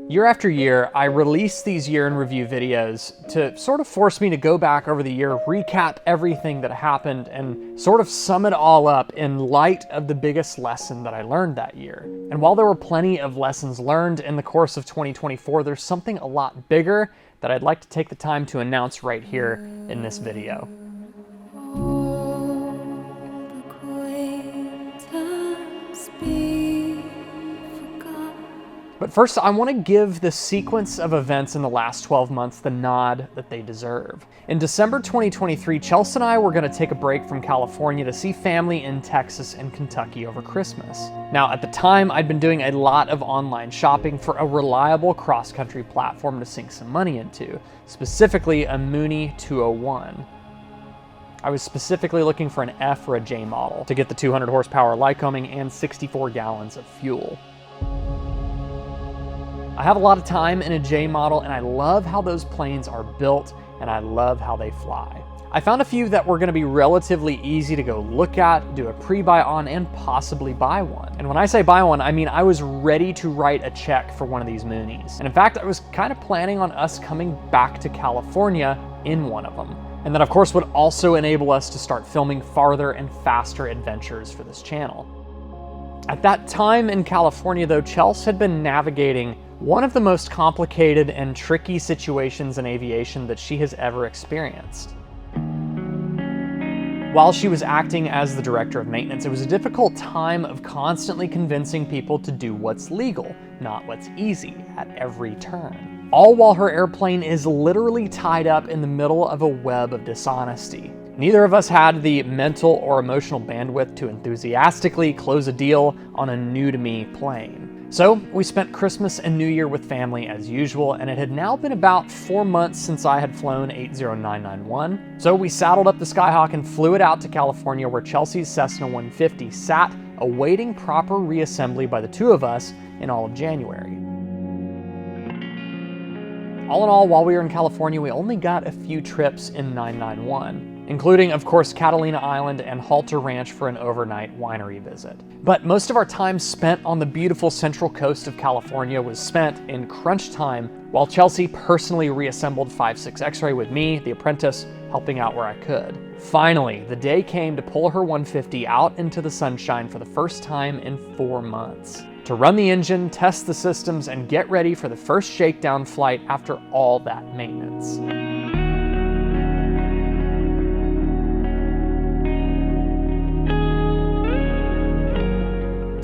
Year after year, I release these year in review videos to sort of force me to go back over the year, recap everything that happened, and sort of sum it all up in light of the biggest lesson that I learned that year. And while there were plenty of lessons learned in the course of 2024, there's something a lot bigger that I'd like to take the time to announce right here in this video. But first, I want to give the sequence of events in the last 12 months the nod that they deserve. In December 2023, Chelsea and I were going to take a break from California to see family in Texas and Kentucky over Christmas. Now, at the time, I'd been doing a lot of online shopping for a reliable cross-country platform to sink some money into, specifically a Mooney 201. I was specifically looking for an F or a J model to get the 200 horsepower Lycoming and 64 gallons of fuel. I have a lot of time in a J model, and I love how those planes are built, and I love how they fly. I found a few that were going to be relatively easy to go look at, do a pre-buy on, and possibly buy one. And when I say buy one, I mean I was ready to write a check for one of these Moonies. And in fact, I was kind of planning on us coming back to California in one of them. And that, of course, would also enable us to start filming farther and faster adventures for this channel. At that time in California, though, Chelsea had been navigating one of the most complicated and tricky situations in aviation that she has ever experienced. While she was acting as the director of maintenance, it was a difficult time of constantly convincing people to do what's legal, not what's easy, at every turn. All while her airplane is literally tied up in the middle of a web of dishonesty. Neither of us had the mental or emotional bandwidth to enthusiastically close a deal on a new-to-me plane. So we spent Christmas and New Year with family as usual, and it had now been about 4 months since I had flown 80991. So we saddled up the Skyhawk and flew it out to California, where Chelsea's Cessna 150 sat awaiting proper reassembly by the two of us in all of January. All in all, while we were in California, we only got a few trips in 991, including, of course, Catalina Island and Halter Ranch for an overnight winery visit. But most of our time spent on the beautiful central coast of California was spent in crunch time while Chelsea personally reassembled 5.6 X-Ray with me, the apprentice, helping out where I could. Finally, the day came to pull her 150 out into the sunshine for the first time in 4 months, to run the engine, test the systems, and get ready for the first shakedown flight after all that maintenance.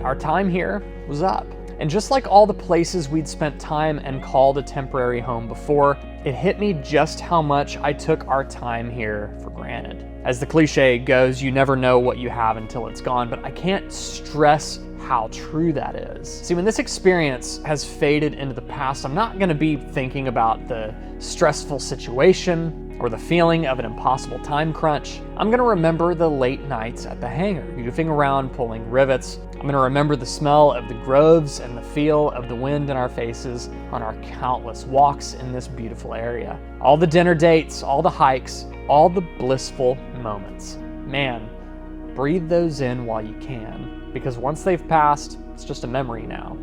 Our time here was up. And just like all the places we'd spent time and called a temporary home before, it hit me just how much I took our time here for granted. As the cliche goes, you never know what you have until it's gone, but I can't stress how true that is. See, when this experience has faded into the past, I'm not gonna be thinking about the stressful situation or the feeling of an impossible time crunch. I'm gonna remember the late nights at the hangar, goofing around, pulling rivets. I'm gonna remember the smell of the groves and the feel of the wind in our faces on our countless walks in this beautiful area. All the dinner dates, all the hikes, all the blissful moments. Man, breathe those in while you can, because once they've passed, it's just a memory now.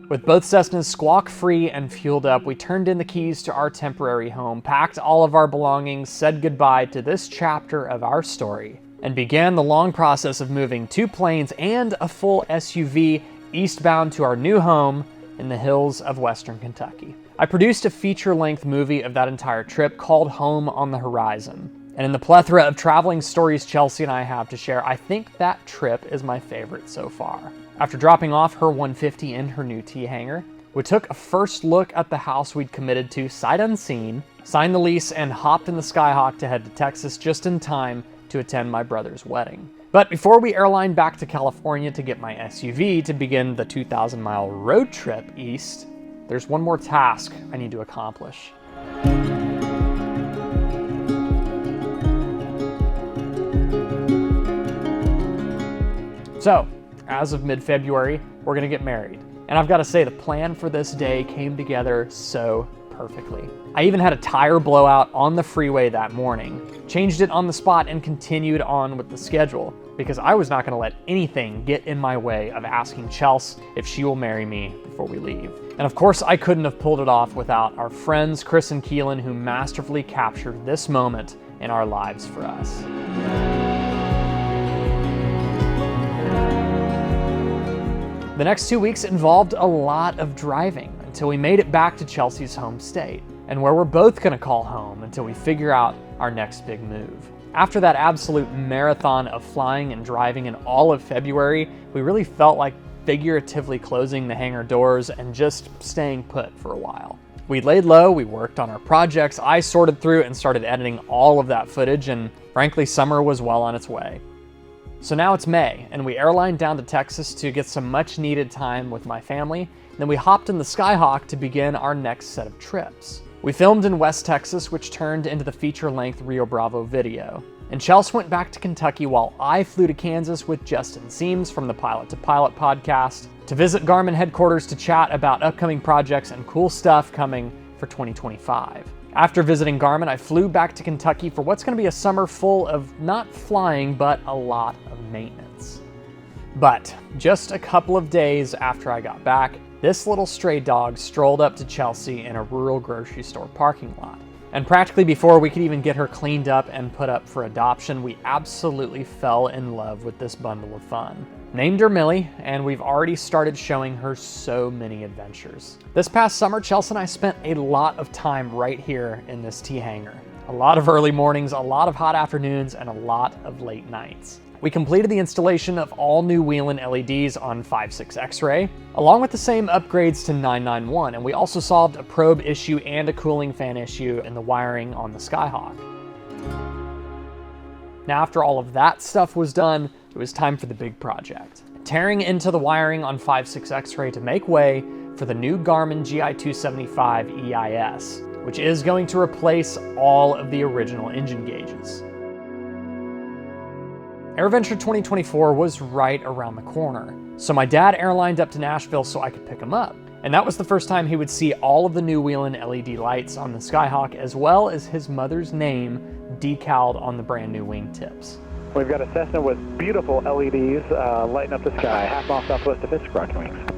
With both Cessnas squawk-free and fueled up, we turned in the keys to our temporary home, packed all of our belongings, said goodbye to this chapter of our story, and began the long process of moving 2 planes and a full SUV eastbound to our new home in the hills of Western Kentucky. I produced a feature-length movie of that entire trip called Home on the Horizon. And in the plethora of traveling stories Chelsea and I have to share, I think that trip is my favorite so far. After dropping off her 150 in her new T-hangar, we took a first look at the house we'd committed to sight unseen, signed the lease, and hopped in the Skyhawk to head to Texas just in time to attend my brother's wedding. But before we airlined back to California to get my SUV to begin the 2,000-mile road trip east, there's one more task I need to accomplish. So, as of mid-February, we're gonna get married. And I've gotta say, the plan for this day came together so perfectly. I even had a tire blowout on the freeway that morning, changed it on the spot, and continued on with the schedule. because I was not going to let anything get in my way of asking Chelsea if she will marry me before we leave. And of course, I couldn't have pulled it off without our friends Chris and Keelan, who masterfully captured this moment in our lives for us. The next 2 weeks involved a lot of driving until we made it back to Chelsea's home state, and where we're both going to call home until we figure out our next big move. After that absolute marathon of flying and driving in all of February, we really felt like figuratively closing the hangar doors and just staying put for a while. We laid low, we worked on our projects, I sorted through and started editing all of that footage, and frankly, summer was well on its way. So now it's May, and we airlined down to Texas to get some much needed time with my family. Then we hopped in the Skyhawk to begin our next set of trips. We filmed in West Texas, which turned into the feature-length Rio Bravo video. And Chelsea went back to Kentucky while I flew to Kansas with Justin Seams from the Pilot to Pilot podcast to visit Garmin headquarters to chat about upcoming projects and cool stuff coming for 2025. After visiting Garmin, I flew back to Kentucky for what's going to be a summer full of not flying, but a lot of maintenance. But just a couple of days after I got back, this little stray dog strolled up to Chelsea in a rural grocery store parking lot. And practically before we could even get her cleaned up and put up for adoption, we absolutely fell in love with this bundle of fun. Named her Millie, and we've already started showing her so many adventures. This past summer, Chelsea and I spent a lot of time right here in this T hangar. A lot of early mornings, a lot of hot afternoons, and a lot of late nights. We completed the installation of all new Whelen LEDs on 5.6 X-ray, along with the same upgrades to 991, and we also solved a probe issue and a cooling fan issue in the wiring on the Skyhawk. Now, after all of that stuff was done, it was time for the big project. Tearing into the wiring on 5.6 X-ray to make way for the new Garmin GI275 EIS, which is going to replace all of the original engine gauges. AirVenture 2024 was right around the corner, so my dad airlined up to Nashville so I could pick him up. And that was the first time he would see all of the new Whelen LED lights on the Skyhawk, as well as his mother's name decaled on the brand new wingtips. We've got a Cessna with beautiful LEDs lighting up the sky, half mile southwest of Fisk Rocky Wings.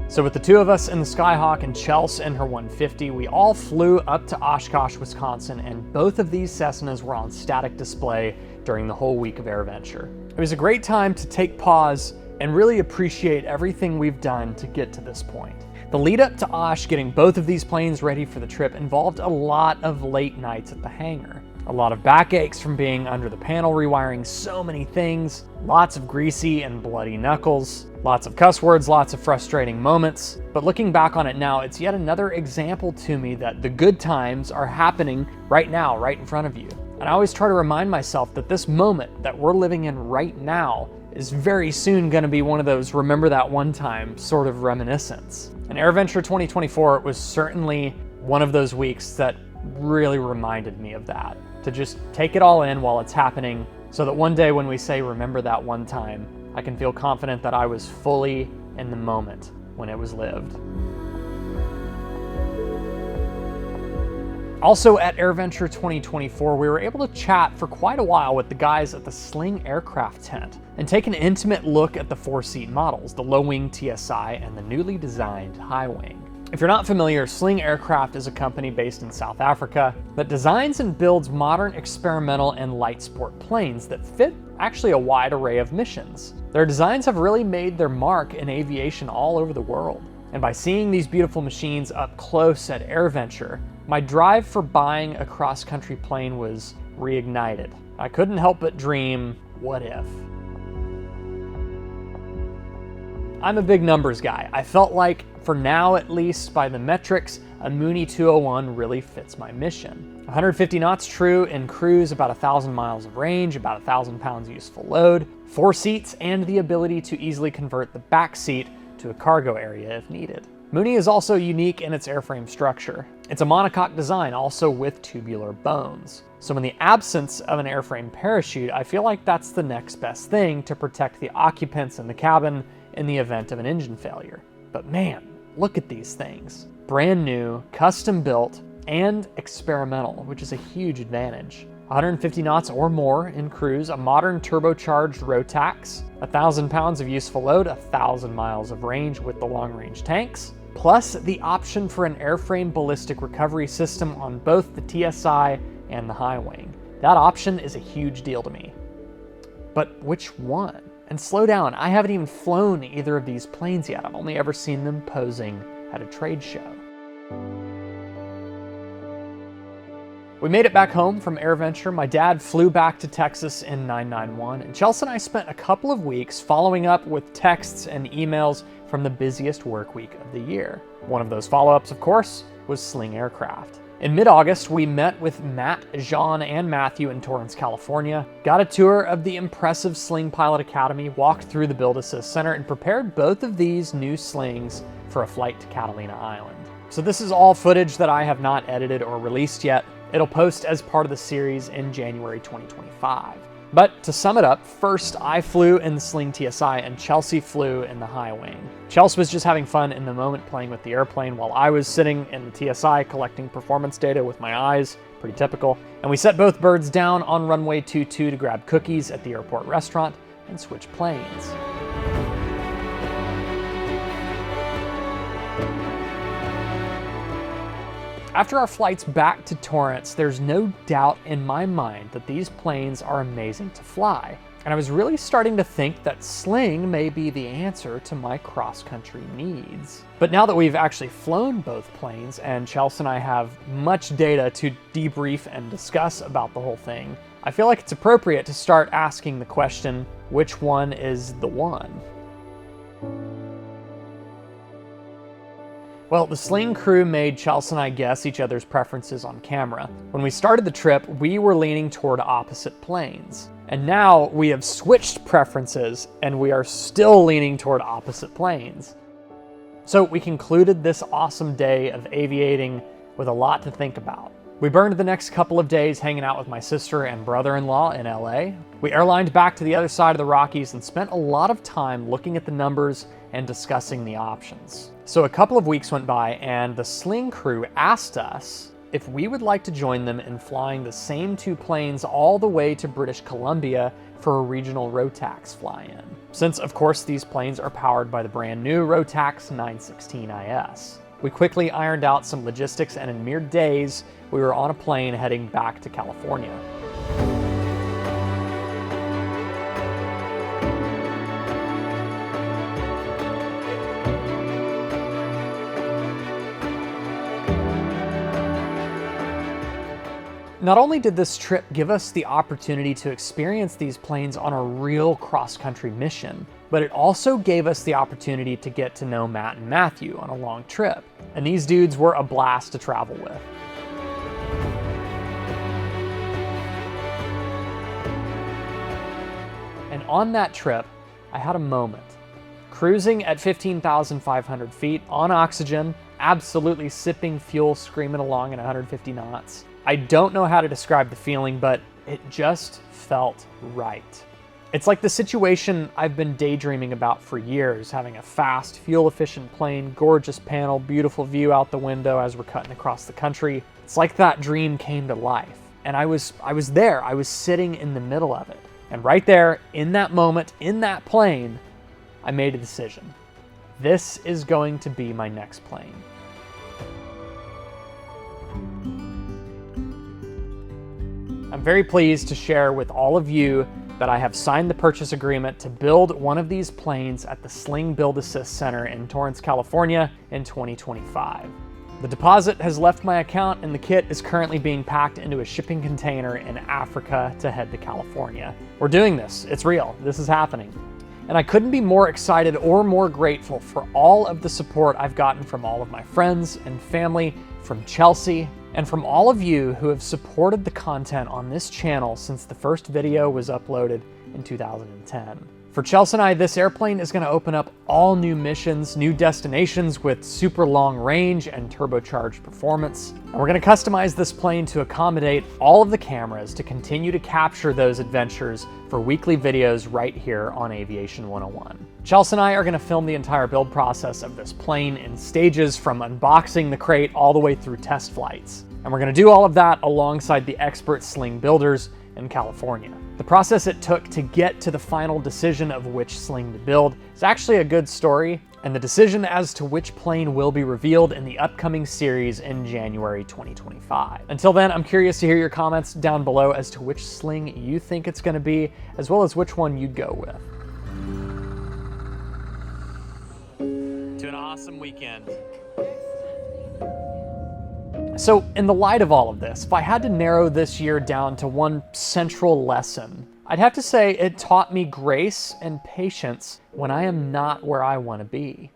So with the two of us in the Skyhawk and Chelsea in her 150, we all flew up to Oshkosh, Wisconsin, and both of these Cessnas were on static display during the whole week of AirVenture. It was a great time to take pause and really appreciate everything we've done to get to this point. The lead up to Osh getting both of these planes ready for the trip involved a lot of late nights at the hangar. A lot of backaches from being under the panel rewiring so many things, lots of greasy and bloody knuckles, lots of cuss words, lots of frustrating moments. But looking back on it now, it's yet another example to me that the good times are happening right now, right in front of you. And I always try to remind myself that this moment that we're living in right now is very soon going to be one of those remember that one time sort of reminiscence. And AirVenture 2024 was certainly one of those weeks that really reminded me of that. To just take it all in while it's happening, so that one day when we say remember that one time, I can feel confident that I was fully in the moment when it was lived. Also at AirVenture 2024, we were able to chat for quite a while with the guys at the Sling aircraft tent and take an intimate look at the 4-seat models, the low-wing TSI and the newly designed high-wing. If you're not familiar, Sling Aircraft is a company based in South Africa that designs and builds modern experimental and light sport planes that fit actually a wide array of missions. Their designs have really made their mark in aviation all over the world. And by seeing these beautiful machines up close at AirVenture, my drive for buying a cross-country plane was reignited. I couldn't help but dream, what if? I'm a big numbers guy. I felt like, for now at least, by the metrics, a Mooney 201 really fits my mission. 150 knots true in cruise, about 1,000 miles of range, about 1,000 pounds useful load, 4 seats, and the ability to easily convert the back seat to a cargo area if needed. Mooney is also unique in its airframe structure. It's a monocoque design, also with tubular bones. So in the absence of an airframe parachute, I feel like that's the next best thing to protect the occupants in the cabin in the event of an engine failure. But man, look at these things. Brand new, custom built, and experimental, which is a huge advantage. 150 knots or more in cruise, a modern turbocharged Rotax, 1,000 pounds of useful load, 1,000 miles of range with the long-range tanks, plus the option for an airframe ballistic recovery system on both the TSI and the high wing. That option is a huge deal to me. But which one? And slow down, I haven't even flown either of these planes yet. I've only ever seen them posing at a trade show. We made it back home from AirVenture. My dad flew back to Texas in 991, and Chelsea and I spent a couple of weeks following up with texts and emails from the busiest work week of the year. One of those follow-ups, of course, was Sling Aircraft. In mid-August, we met with Matt, Jean, and Matthew in Torrance, California, got a tour of the impressive Sling Pilot Academy, walked through the Build Assist Center, and prepared both of these new Slings for a flight to Catalina Island. So this is all footage that I have not edited or released yet. It'll post as part of the series in January 2025. But to sum it up, first I flew in the Sling TSI and Chelsea flew in the high wing. Chelsea was just having fun in the moment playing with the airplane while I was sitting in the TSI collecting performance data with my eyes, pretty typical. And we set both birds down on runway 22 to grab cookies at the airport restaurant and switch planes. After our flights back to Torrance, there's no doubt in my mind that these planes are amazing to fly. And I was really starting to think that Sling may be the answer to my cross-country needs. But now that we've actually flown both planes and Chelsea and I have much data to debrief and discuss about the whole thing, I feel like it's appropriate to start asking the question, which one is the one? Well, the Sling crew made Chelsea and I guess each other's preferences on camera. When we started the trip, we were leaning toward opposite planes. And now we have switched preferences and we are still leaning toward opposite planes. So we concluded this awesome day of aviating with a lot to think about. We burned the next couple of days hanging out with my sister and brother-in-law in LA. We airlined back to the other side of the Rockies and spent a lot of time looking at the numbers and discussing the options. So a couple of weeks went by and the Sling crew asked us if we would like to join them in flying the same two planes all the way to British Columbia for a regional Rotax fly-in. Since, of course, these planes are powered by the brand new Rotax 916 IS. We quickly ironed out some logistics and in mere days, we were on a plane heading back to California. Not only did this trip give us the opportunity to experience these planes on a real cross-country mission, but it also gave us the opportunity to get to know Matt and Matthew on a long trip. And these dudes were a blast to travel with. And on that trip, I had a moment. Cruising at 15,500 feet on oxygen, absolutely sipping fuel, screaming along at 150 knots. I don't know how to describe the feeling, but it just felt right. It's like the situation I've been daydreaming about for years, having a fast, fuel-efficient plane, gorgeous panel, beautiful view out the window as we're cutting across the country. It's like that dream came to life. And I was there, I was sitting in the middle of it. And right there, in that moment, in that plane, I made a decision. This is going to be my next plane. I'm very pleased to share with all of you that I have signed the purchase agreement to build one of these planes at the Sling Build Assist Center in Torrance, California in 2025. The deposit has left my account and the kit is currently being packed into a shipping container in Africa to head to California. We're doing this, it's real, this is happening. And I couldn't be more excited or more grateful for all of the support I've gotten from all of my friends and family, from Chelsea, and from all of you who have supported the content on this channel since the first video was uploaded in 2010. For Chelsea and I, this airplane is going to open up all new missions, new destinations with super long range and turbocharged performance. And we're going to customize this plane to accommodate all of the cameras to continue to capture those adventures for weekly videos right here on Aviation 101. Chelsea and I are going to film the entire build process of this plane in stages from unboxing the crate all the way through test flights. And we're going to do all of that alongside the expert sling builders in California. The process it took to get to the final decision of which sling to build is actually a good story, and the decision as to which plane will be revealed in the upcoming series in January 2025. Until then, I'm curious to hear your comments down below as to which sling you think it's going to be, as well as which one you'd go with. To an awesome weekend. So, in the light of all of this, if I had to narrow this year down to one central lesson, I'd have to say it taught me grace and patience when I am not where I want to be.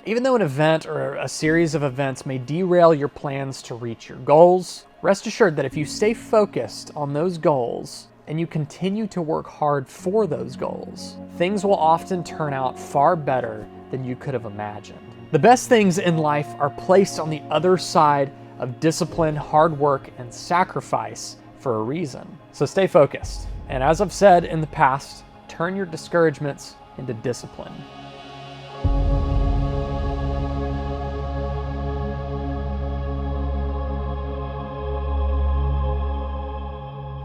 Even though an event or a series of events may derail your plans to reach your goals, rest assured that if you stay focused on those goals and you continue to work hard for those goals, things will often turn out far better than you could have imagined. The best things in life are placed on the other side of discipline, hard work, and sacrifice for a reason. So stay focused. And as I've said in the past, turn your discouragements into discipline.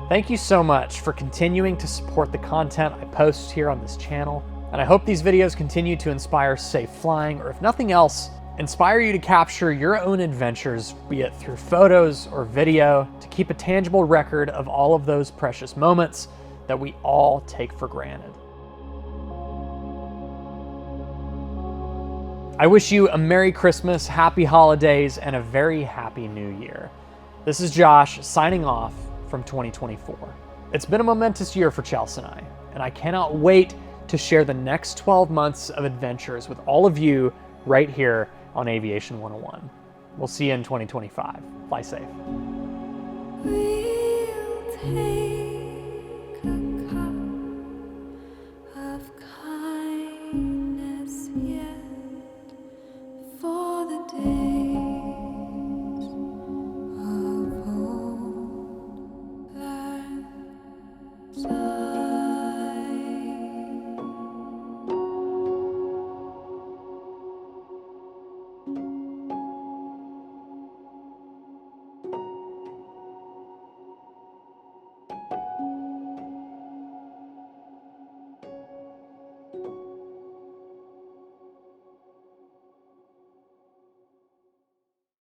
Thank you so much for continuing to support the content I post here on this channel. And I hope these videos continue to inspire safe flying, or if nothing else, inspire you to capture your own adventures, be it through photos or video, to keep a tangible record of all of those precious moments that we all take for granted. I wish you a Merry Christmas, Happy Holidays, and a very Happy New Year. This is Josh signing off from 2024. It's been a momentous year for Chelsea and I cannot wait to share the next 12 months of adventures with all of you right here on Aviation 101. We'll see you in 2025. Fly safe.